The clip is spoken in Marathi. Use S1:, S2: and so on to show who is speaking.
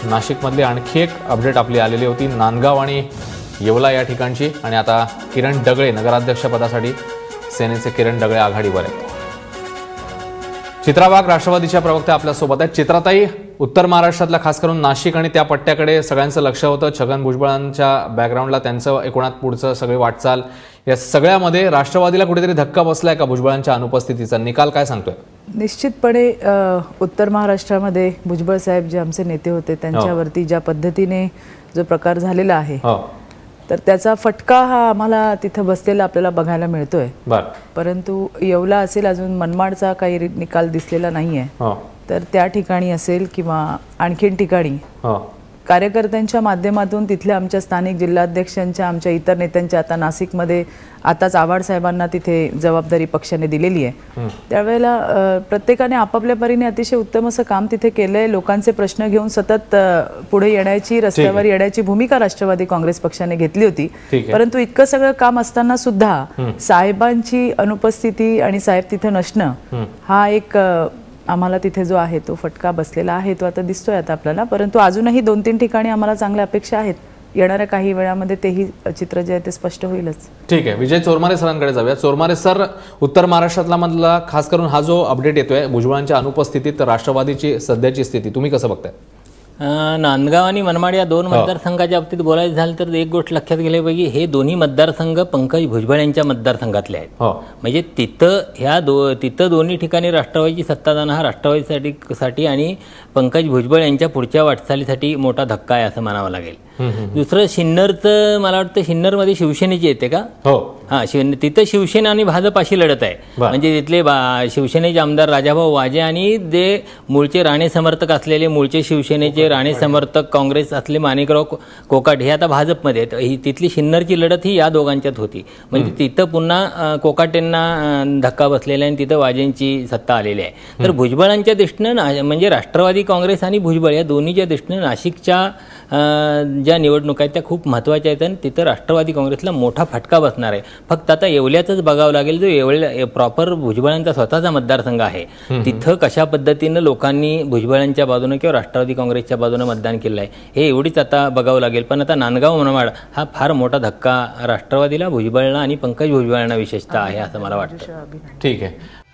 S1: नाशिकमधली आणखी एक अपडेट आपली आलेली होती नांदगाव आणि येवला या ठिकाणची। आणि आता किरण डगळे नगराध्यक्षपदासाठी सेनेचे किरण डगळे आघाडीवर आहेत। चित्रा वाघ राष्ट्रवादीच्या प्रवक्त्या आपल्यासोबत आहेत। चित्राताई, उत्तर महाराष्ट्रातला खास करून नाशिक आणि त्या पट्ट्याकडे सगळ्यांचं लक्ष होतं। छगन भुजबळांच्या बॅकग्राऊंडला त्यांचं एकूणात पुढचं सगळे वाटचाल या सगळ्यामध्ये राष्ट्रवादीला कुठेतरी धक्का बसलाय का भुजबळांच्या अनुपस्थितीचा? निकाल काय सांगतोय?
S2: निश्चितपणे उत्तर महाराष्ट्रामध्ये भुजबळ साहेब जे आमचे नेते होते त्यांच्यावरती ज्या पद्धतीने जो प्रकार झालेला आहे तर त्याचा फटका हा आम्हाला तिथे बसलेला आपल्याला बघायला मिळतोय। परंतु येवला असेल, अजून मनमाडचा काही निकाल दिसलेला नाहीये, तर त्या ठिकाणी असेल किंवा आणखीन ठिकाणी कार्यकर्त्यांच्या माध्यमातून तिथल्या आमच्या स्थानिक जिल्हाध्यक्षांच्या आमच्या इतर नेत्यांच्या आता नाशिकमध्ये आताच आव्हाड साहेबांना तिथे जबाबदारी पक्षाने दिलेली आहे। त्यावेळेला प्रत्येकाने आपापल्या परीने अतिशय उत्तम असं काम तिथे केलंय। लोकांचे प्रश्न घेऊन सतत पुढे येण्याची, रस्त्यावर येण्याची भूमिका राष्ट्रवादी काँग्रेस पक्षाने घेतली होती। परंतु इतकं सगळं काम असताना सुद्धा साहेबांची अनुपस्थिती आणि साहेब तिथे नसणं हा एक आम्हाला तिथे जो आहे तो फटका बसलेला आहे, तो आता दिसतोय आता आपल्याला। परंतु अजूनही 2-3 ठिकाणी आम्हाला चांगल्या अपेक्षा आहेत। येणाऱ्या काही वेळामध्ये तेही चित्र जे आहे ते स्पष्ट होईलच।
S1: ठीक आहे, विजय चोरमारे सरांकडे जाऊया। चोरमारे सर, उत्तर महाराष्ट्रातला मधला खास करून हा जो अपडेट येतोय भुजबळांच्या अनुपस्थितीत राष्ट्रवादीची सध्याची स्थिती तुम्ही कसं बघताय?
S3: नांदगाव आणि मनमाड या दोन मतदारसंघाच्या बाबतीत बोलायचं झालं तर एक गोष्ट लक्षात गेली पाहिजे, हे दोन्ही मतदारसंघ पंकज भुजबळ यांच्या मतदारसंघातले आहेत। म्हणजे तिथं दोन्ही ठिकाणी राष्ट्रवादीची सत्ताधान हा राष्ट्रवादीसाठी आणि पंकज भुजबळ यांच्या पुढच्या वाटचालीसाठी मोठा धक्का आहे असं म्हणावं लागेल। दुसरं शिन्नरचं, मला वाटतं शिन्नरमध्ये शिवसेनेची येते का? हा, तिथं शिवसेना आणि भाजप अशी लढत आहे। म्हणजे तिथले शिवसेनेचे आमदार राजाभाऊ वाजे आणि जे मूळचे राणे समर्थक असलेले, मूळचे शिवसेनेचे राणे समर्थक काँग्रेस असले माणिकराव कोकाटे हे आता भाजपमध्ये आहेत। ही तिथली शिन्नरची लढत ही या दोघांच्यात होती। म्हणजे तिथं पुन्हा कोकाटेंना धक्का बसलेला आहे आणि तिथं वाजेंची सत्ता आलेली आहे। तर भुजबळांच्या दृष्टीनं, म्हणजे राष्ट्रवादी काँग्रेस आणि भुजबळ या दोन्हीच्या दृष्टीनं नाशिकच्या ज्या निवडणुका आहेत त्या खूप महत्त्वाच्या आहेत आणि तिथं राष्ट्रवादी काँग्रेसला मोठा फटका बसणार आहे। फक्त आता येवल्यातच बघावं लागेल, जो येवल्या प्रॉपर भुजबळांचा स्वतःचा मतदारसंघ आहे, तिथं कशा पद्धतीनं लोकांनी भुजबळांच्या बाजूने किंवा राष्ट्रवादी काँग्रेसच्या बाजूने मतदान केलं आहे हे एवढीच आता बघावं लागेल। पण आता नांदगाव मनमाड हा फार मोठा धक्का राष्ट्रवादीला, भुजबळला आणि पंकज भुजबळांना विशेषतः आहे असं मला वाटतं।
S1: ठीक आहे।